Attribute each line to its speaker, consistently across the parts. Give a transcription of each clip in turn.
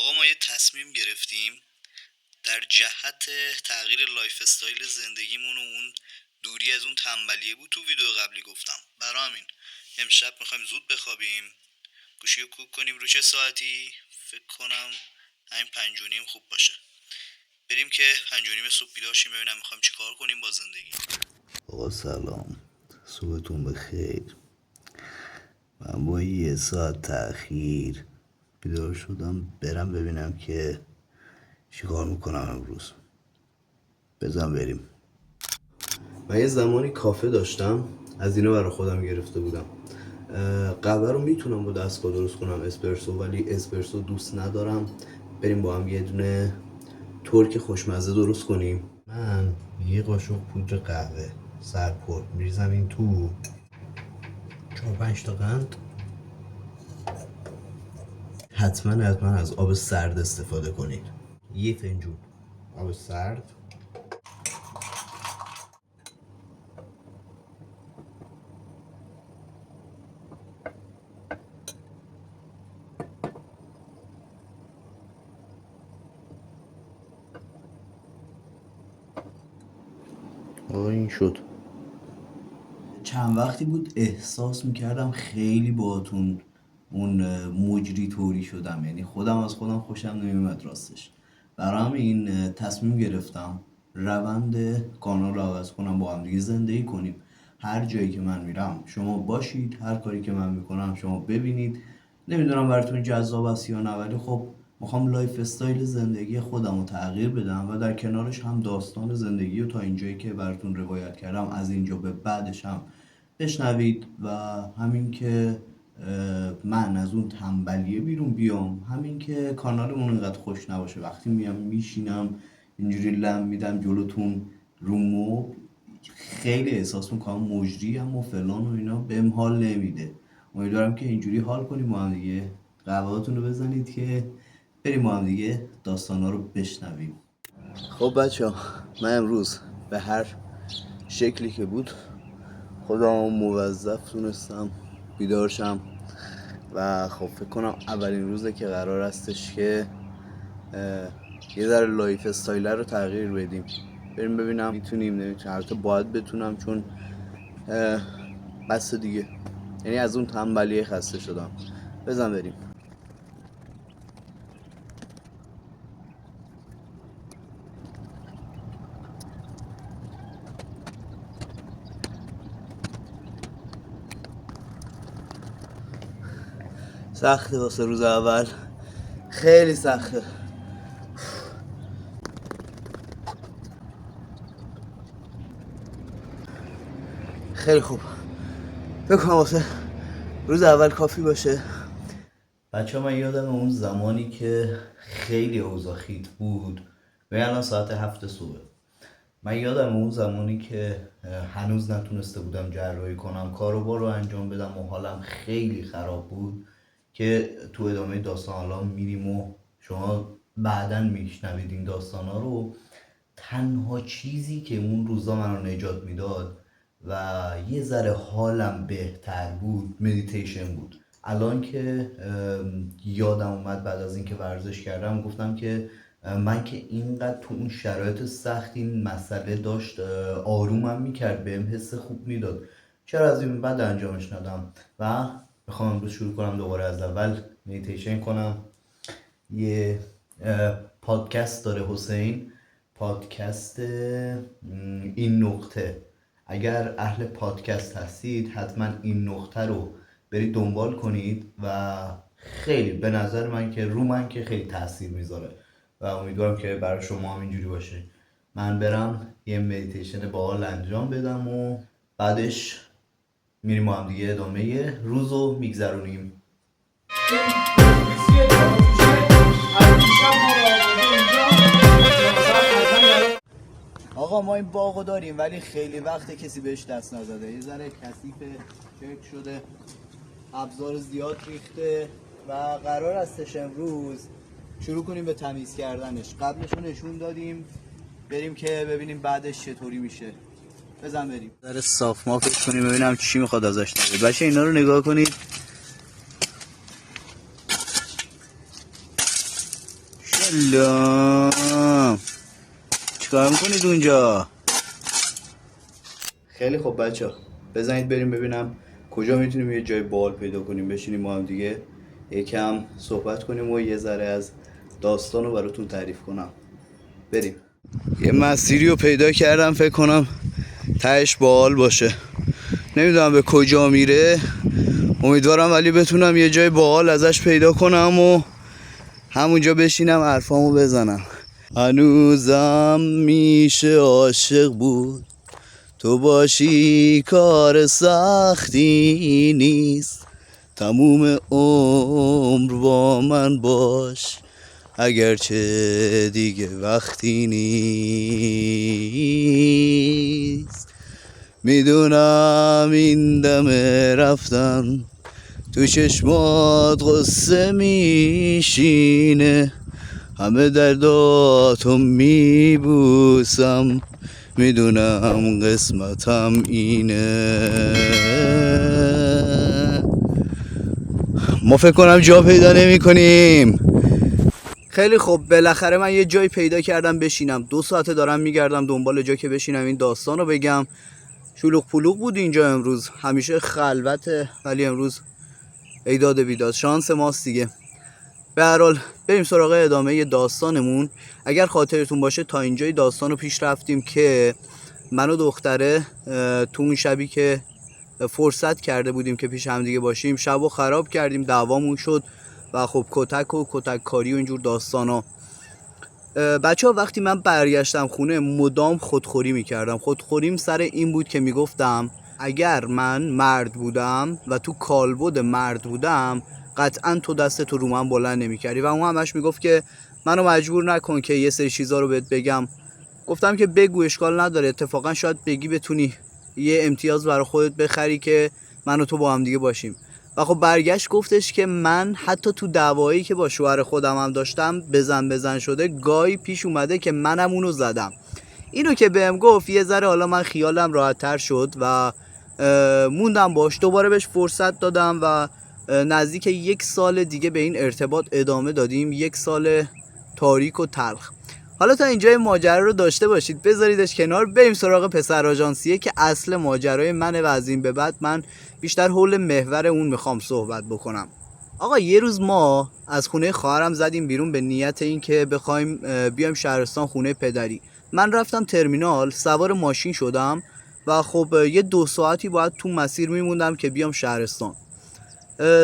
Speaker 1: آقا ما یه تصمیم گرفتیم در جهت تغییر لایف استایل زندگیمون و اون دوری از اون تنبلیه بود تو ویدیو قبلی گفتم. برای همین امشب میخوایم زود بخوابیم، گوشی رو کوک کنیم رو چه ساعتی؟ فکر کنم همین 5:30 خوب باشه. بریم که 5:30 صبح بیدار شیم ببینم میخوایم چی کار کنیم با زندگی.
Speaker 2: آقا سلام، صبحتون بخیر. من با 1 ساعت تأخیر بیدار شدم برم ببینم که چیکار میکنم امروز. بزن بریم. من یه زمانی کافه داشتم، از اینو برای خودم گرفته بودم. قهوه رو میتونم با دستگاه درست کنم اسپرسو، ولی اسپرسو دوست ندارم. بریم با هم یه دونه ترک خوشمزه درست کنیم. من یه قاشق پودر قهوه سرپر میریزم این تو، 4-5 تا قند. حتما از آب سرد استفاده کنید. 1 فنجون آب سرد. این شد. چند وقتی بود احساس میکردم خیلی باهاتون اون مجری طوری شدم، یعنی خودم از خودم خوشم نمیومد راستش. برام این تصمیم گرفتم روند کانال رو عوض کنم، با هم دیگه زندگی کنیم. هر جایی که من میرم شما باشید، هر کاری که من میکنم شما ببینید. نمیدونم براتون جذاب است یا نه، ولی خب میخوام لایف استایل زندگی خودم رو تغییر بدم و در کنارش هم داستان زندگی رو تا اینجایی که براتون روایت کردم از اینجا به بعدش هم بشنوید و همین که من از اون تنبلیه بیرون بیام، همین که کانالمون اینقدر خوش نباشه وقتی میام میشینم اینجوری لم میدم جلوتون رو مبل، خیلی احساس میکنم مجریم و فلان و اینا، بهم حال نمیده. امیدوارم که اینجوری حال کنیم با هم دیگه. قهوه‌هاتون رو بزنید که بریم با هم دیگه داستانا رو بشنویم. خب بچه ها، من امروز به هر شکلی که بود خودم موظف تونستم بیدار شم و خب فکر کنم اولین روزه که قرار هستش که یه ذره لایف استایل رو تغییر بدیم. بریم ببینم میتونیم نمیتونیم. البته باید بتونم، چون بس دیگه، یعنی از اون تنبلیه خسته شدم. بزن بریم. سخته واسه روز اول، خیلی سخته. خیلی خوب، فکر کنم واسه روز اول کافی باشه. بچه ها، من یادم اون زمانی که خیلی اوضاع خیت بود و الان ساعت 7 صبح. من یادم اون زمانی که هنوز نتونسته بودم جراحی کنم، کاروبار رو انجام بدم و حالم خیلی خراب بود، که تو ادامه داستان حالا میریم و شما بعداً میشنوید این داستان ها رو. تنها چیزی که اون روزا من رو نجات میداد و یه ذره حالم بهتر بود مدیتیشن بود. الان که یادم اومد بعد از اینکه ورزش کردم، گفتم که من که اینقدر تو اون شرایط سخت این مسئله داشت آرومم میکرد، بهم حس خوب میداد، چرا از این بعد انجامش ندم؟ و میخوام امروز شروع کنم دوباره از اول مدیتیشن کنم. یه پادکست داره حسین، پادکست این نقطه. اگر اهل پادکست هستید حتما این نقطه رو برید دنبال کنید و خیلی به نظر من که رو من که خیلی تاثیر میذاره و امیدوارم که برای شما هم اینجوری باشه. من برم یه مدیتیشن باحال انجام بدم و بعدش میریم با هم دیگه ادامه روزو میگذرونیم. آقا ما این باغو داریم ولی خیلی وقت کسی بهش دست نزده، یه ذره کثیفه، چرک شده، ابزار زیاد ریخته و قرار هستش امروز شروع کنیم به تمیز کردنش. قبلشو نشون دادیم، بریم که ببینیم بعدش چطوری میشه. بزن بریم. ذره صاف مافش کنیم ببینم چی میخواد ازش نگید. بچه اینا رو نگاه کنید، سلام، چیکار میکنید اونجا؟ خیلی خب بچه ها، بزنید بریم ببینم کجا میتونیم یه جای بال پیدا کنیم بشینیم ما هم دیگه یکم صحبت کنیم و یه ذره از داستان رو براتون تعریف کنم. بریم. یه مسیری رو پیدا کردم، فکر کنم تهش بال باشه، نمیدونم به کجا میره، امیدوارم ولی بتونم یه جای باحال ازش پیدا کنم و همونجا بشینم حرفامو بزنم. هنوزم میشه عاشق بود، تو باشی کار سختی نیست، تموم عمر با من باش اگرچه دیگه وقتی نیست. میدونم این دمه رفتن تو چشمات غصه میشینه، همه درداتو میبوسم، میدونم قسمتم اینه. ما فکر کنم جا پیدا نمی کنیم. خیلی خب، بالاخره من یه جای پیدا کردم بشینم. 2 ساعته دارم میگردم دنبال جا که بشینم این داستان رو بگم. شلوغ پلوغ بود اینجا امروز، همیشه خلوته ولی امروز ایداد بیداد، شانس ماست دیگه. به هر حال بریم سراغ ادامه داستانمون. اگر خاطرتون باشه تا اینجای داستان رو پیش رفتیم که من و دختره تو اون شبی که فرصت کرده بودیم که پیش هم دیگه باشیم شب رو خراب کردیم، دعوامون شد و خب کتک و کتک کاری و اینجور داستانا. بچه ها وقتی من برگشتم خونه مدام خودخوری میکردم. خودخوریم سر این بود که میگفتم اگر من مرد بودم و تو کالبد مرد بودم قطعا تو دستتو رو من بلند نمیکردی. و اون همش میگفت که منو مجبور نکن که یه سری چیزا رو بهت بگم. گفتم که بگو، اشکال نداره، اتفاقا شاید بگی بتونی یه امتیاز برای خودت بخری که من و تو با هم دیگه باشیم. و خب برگشت گفتش که من حتی تو دعوایی که با شوهر خودم هم داشتم بزن شده، گاهی پیش اومده که منم اونو زدم. اینو که بهم گفت یه ذره حالا من خیالم راحت تر شد و موندم باش. دوباره بهش فرصت دادم و نزدیک 1 سال دیگه به این ارتباط ادامه دادیم. 1 سال تاریک و تلخ. حالا تا اینجای ماجرا رو داشته باشید، بذاریدش کنار، بریم سراغ پسر آژانسیه که اصل ماجرای منه و از این به بعد من بیشتر حول محور اون میخوام صحبت بکنم. آقا یه روز ما از خونه خواهرم زدیم بیرون به نیت این که بخوایم بیایم شهرستان خونه پدری. من رفتم ترمینال، سوار ماشین شدم و خب یه 2 ساعتی باید تو مسیر میموندم که بیام شهرستان.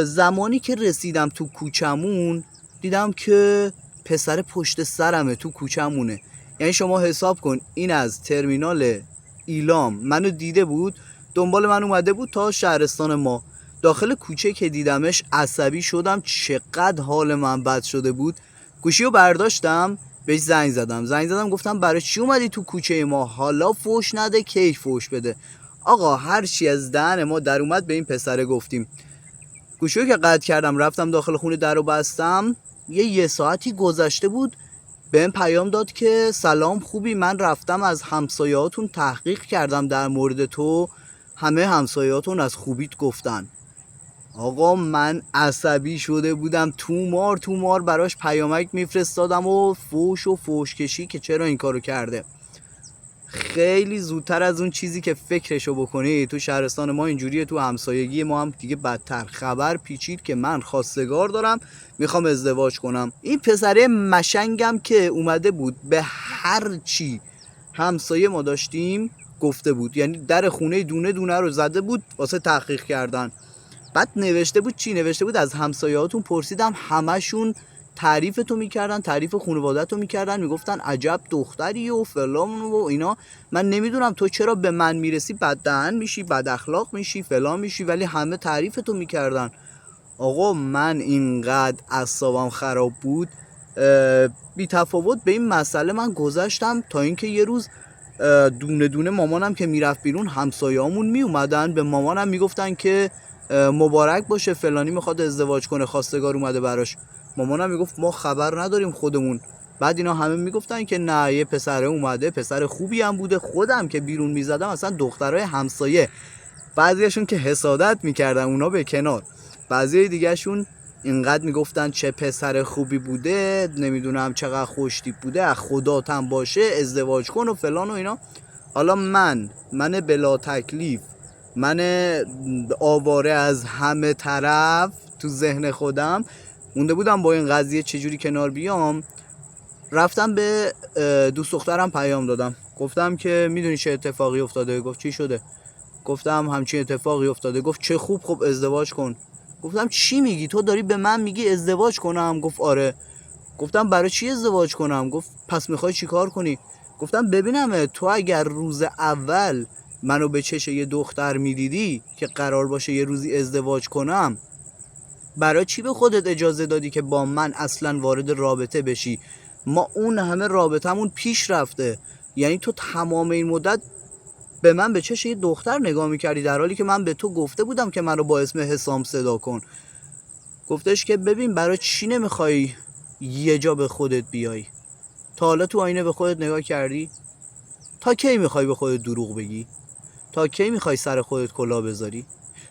Speaker 2: زمانی که رسیدم تو کوچمون دیدم که پسر پشت سرمه تو کوچمونه. یعنی شما حساب کن این از ترمینال ایلام منو دیده بود، دنبال من اومده بود تا شهرستان ما. داخل کوچه که دیدمش عصبی شدم، چقدر حال من بد شده بود. گوشی رو برداشتم بهش زنگ زدم گفتم برای چی اومدی تو کوچه ما؟ حالا فوش نده کی فوش بده. آقا هر چی از دهن ما در اومد به این پسره گفتیم. گوشی رو که قطع کردم رفتم داخل خونه، در رو بستم. یه ساعتی گذشته بود بهم پیام داد که سلام خوبی، من رفتم از همسایه‌هاتون تحقیق کردم در مورد تو، همه همسایه‌هاتون از خوبیت گفتن. آقا من عصبی شده بودم، تومار براش پیامک میفرستادم و فوش کشی که چرا این کارو کرده. خیلی زودتر از اون چیزی که فکرشو بکنی تو شهرستان ما اینجوریه، تو همسایگی ما هم دیگه بدتر. خبر پیچید که من خواستگار دارم، میخوام ازدواج کنم. این پسره مشنگم که اومده بود به هر چی همسایه ما داشتیم گفته بود. یعنی در خونه دونه دونه رو زده بود واسه تحقیق کردن. بعد نوشته بود چی؟ نوشته بود از همسایه‌هاتون پرسیدم، همشون تعریف تو میکردن، تعریف خانواده تو میکردن، میگفتن عجب دختری و فلان و اینا. من نمیدونم تو چرا به من میرسی بددهن میشی، بد اخلاق میشی، فلان میشی، ولی همه تعریف تو میکردن. آقا من اینقدر اعصابم خراب بود، بی تفاوت به این مسئله من گذشتم تا اینکه یه روز دونه دونه مامانم که میرفت بیرون همسایه‌هامون میومدن به مامانم میگفتن که مبارک باشه فلانی میخواد ازدواج کنه، خواستگار اومده براش. مامانم میگفت ما خبر نداریم خودمون. بعد اینا همه میگفتن که نه یه پسره اومده، پسر خوبی هم بوده. خودم که بیرون میزدم اصلا دخترای همسایه بعضیاشون که حسادت میکردن اونا به کنار، بعضی دیگهشون اینقدر میگفتن چه پسر خوبی بوده، نمیدونم چقدر خوشتیپ بوده، از خدات هم باشه ازدواج کن و فلان و اینا. حالا من بلا تکلیف، من آواره از همه طرف تو ذهن خودم مونده بودم با این قضیه چجوری کنار بیام. رفتم به دوست دخترم پیام دادم، گفتم که میدونی چه اتفاقی افتاده؟ گفت چی شده؟ گفتم همچین اتفاقی افتاده. گفت چه خوب، خب ازدواج کن. گفتم چی میگی؟ تو داری به من میگی ازدواج کنم؟ گفت آره. گفتم برای چی ازدواج کنم؟ گفت پس میخوای چی کار کنی؟ گفتم ببینم تو اگر روز اول منو به چش یه دختر میدیدی که قرار باشه یه روزی ازدواج کنم، برای چی به خودت اجازه دادی که با من اصلا وارد رابطه بشی؟ ما اون همه رابطمون پیش رفته، یعنی تو تمام این مدت به من به چش یه دختر نگاه میکردی در حالی که من به تو گفته بودم که منو با اسم حسام صدا کن. گفتش که ببین برای چی نمیخوای یه جا به خودت بیای؟ تا حالا تو آینه به خودت نگاه کردی؟ تا کی میخوای به خودت دروغ بگی؟ تا کی میخوای سر خودت کلاه بذاری؟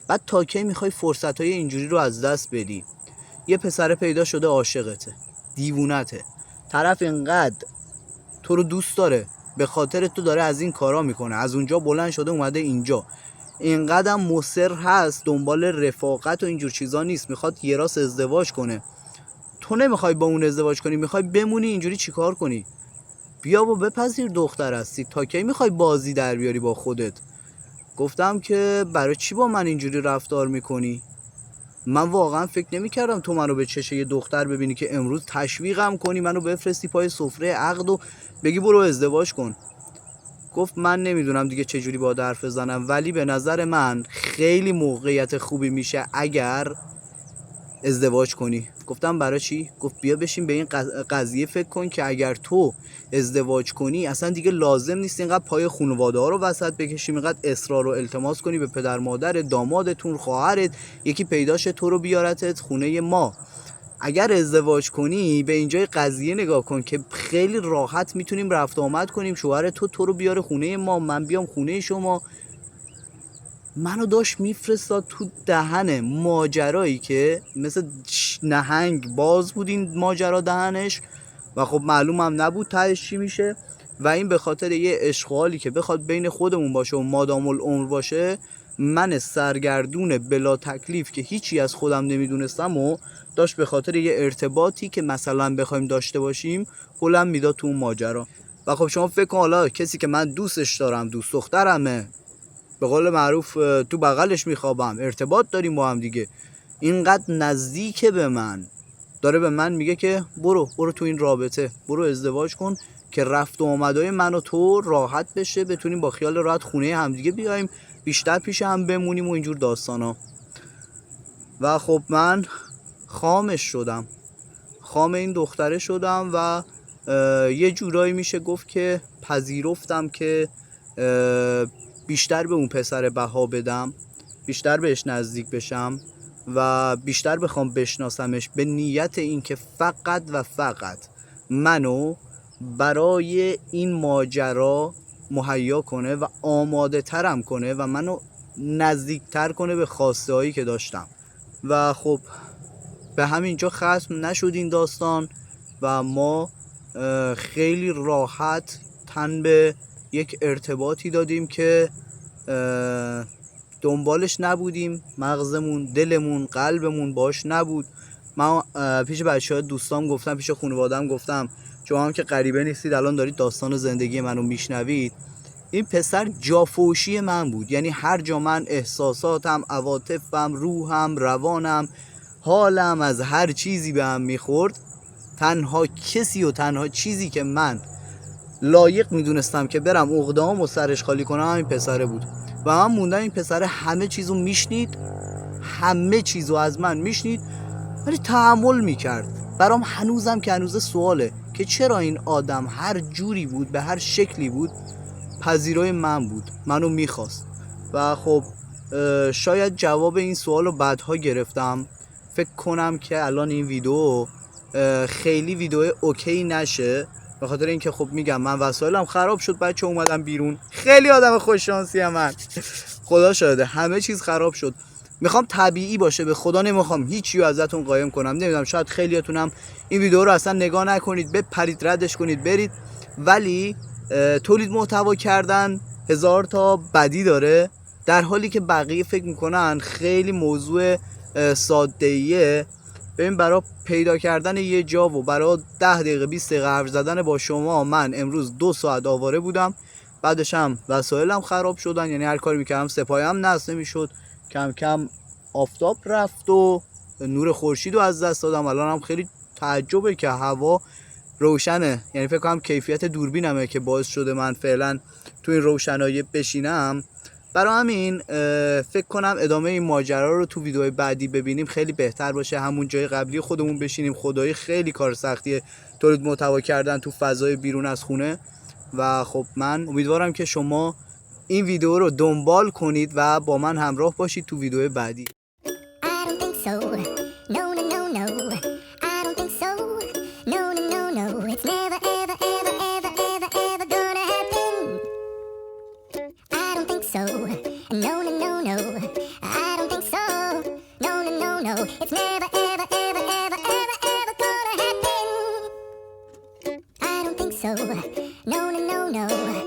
Speaker 2: بعد تا کی میخوای فرصتهای اینجوری رو از دست بدی؟ یه پسر پیدا شده عاشقته، دیوونته، طرف اینقدر تو رو دوست داره، به خاطر تو داره از این کارا میکنه، از اونجا بلند شده اومده اینجا، اینقدر مصر هست دنبال رفاقت و اینجور چیزا نیست، میخواد یه راست ازدواج کنه. تو نمیخوای با اون ازدواج کنی، میخوای بمونی اینجوری چیکار کنی؟ بیا و بپذیر دختر هستی. تا کی میخوای بازی در بیاری با خودت؟ گفتم که برای چی با من اینجوری رفتار میکنی؟ من واقعا فکر نمیکردم تو منو به چشه یه دختر ببینی که امروز تشویقم کنی، منو بفرستی پای سفره عقد و بگی برو ازدواج کن. گفت من نمیدونم دیگه چجوری با حرف بزنم، ولی به نظر من خیلی موقعیت خوبی میشه اگر ازدواج کنی. گفتم برای چی؟ گفت بیا بشین به این قضیه فکر کن که اگر تو ازدواج کنی اصلا دیگه لازم نیست اینقدر پای خانواده ها رو وسط بکشیم، اینقدر اصرار و التماس کنی به پدر مادر، دامادتون، خواهرت، یکی پیداشه تو رو بیارتت خونه ما. اگر ازدواج کنی به اینجای قضیه نگاه کن که خیلی راحت میتونیم رفت آمد کنیم، شوهر تو رو بیاره خونه ما، من بیام خونه شما. منو داشت میفرستاد تو دهن ماجرایی که مثل نهنگ باز بود این ماجرا دهنش و خب معلوم هم نبود تهش چی میشه. و این به خاطر یه اشغالی که بخواد بین خودمون باشه و مادام العمر باشه، من سرگردون بلا تکلیف که هیچی از خودم نمیدونستم و داشت به خاطر یه ارتباطی که مثلا بخوایم داشته باشیم هلم میداد تو اون ماجرا. و خب شما فکر کن حالا کسی که من دوستش دارم، دوست دخترمه، به قول معروف تو بغلش میخوابم، ارتباط داریم با هم دیگه، اینقدر نزدیکه به من، داره به من میگه که برو تو این رابطه، برو ازدواج کن که رفت و آمدهای من و تو راحت بشه، بتونیم با خیال راحت خونه همدیگه بیایم، بیشتر پیش هم بمونیم و اینجور داستانا. و خب من خامش شدم، خام این دختره شدم و یه جورایی میشه گفت که پذیرفتم که بیشتر به اون پسر بها بدم، بیشتر بهش نزدیک بشم و بیشتر بخوام بشناسمش، به نیت این که فقط و فقط منو برای این ماجرا مهیا کنه و آماده ترم کنه و منو نزدیک تر کنه به خواسته هایی که داشتم. و خب به همینجا ختم نشد این داستان و ما خیلی راحت تن به یک ارتباطی دادیم که دنبالش نبودیم، مغزمون، دلمون، قلبمون باش نبود. من پیش بچه‌ها دوستام گفتم، پیش خانواده‌ام گفتم، شما هم که غریبه نیستید الان دارید داستان زندگی منو میشنوید، این پسر جافوشی من بود. یعنی هر جا من احساساتم، عواطفم، روحم، روانم، حالم از هر چیزی به هم میخورد، تنها کسی و تنها چیزی که من لایق میدونستم که برم عقده‌هامو سرش خالی کنم همین پسره بود. و من موندم این پسره همه چیزو میشنید، همه چیزو از من میشنید ولی تحمل میکرد. برام هنوزم که هنوز سواله که چرا این آدم هر جوری بود، به هر شکلی بود، پذیرای من بود، منو میخواست. و خب شاید جواب این سوالو بعدها گرفتم. فکر کنم که الان این ویدیو خیلی ویدیو اوکی نشه، به خاطر اینکه خب میگم من وسایلم خراب شد، بچه اومدم بیرون، خیلی آدم خوش شانسی ام من، خدا شاهده همه چیز خراب شد. میخوام طبیعی باشه، به خدا نمیخوام هیچی ازتون قایم کنم. نمیدونم شاید خیلیاتونم این ویدیو رو اصلا نگاه نکنید، بپرید ردش کنید برید، ولی تولید محتوا کردن 1000 تا بدی داره، در حالی که بقیه فکر میکنن خیلی موضوع ساده‌ایه. ببین برای پیدا کردن یه جا و برای 10 دقیقه 20 دقیقه حرف زدن با شما من امروز 2 ساعت آواره بودم، بعدش هم وسایلم خراب شدن، یعنی هر کاری میکردم سپایم نصب نمیشد، کم کم آفتاب رفت و نور خورشید رو از دست دادم. الان هم خیلی تعجبه که هوا روشنه، یعنی فکر کنم کیفیت دوربینمه که باعث شده من فعلا تو این روشنایی بشینم. برای همین فکر کنم ادامه این ماجرا رو تو ویدیوهای بعدی ببینیم خیلی بهتر باشه، همون جای قبلی خودمون بشینیم. خدایی خیلی کار سختیه تولید محتوا کردن تو فضای بیرون از خونه و خب من امیدوارم که شما این ویدیو رو دنبال کنید و با من همراه باشید تو ویدیو بعدی.
Speaker 3: It's never, ever, ever, ever, ever, ever gonna happen. I don't think so. No, no, no, no.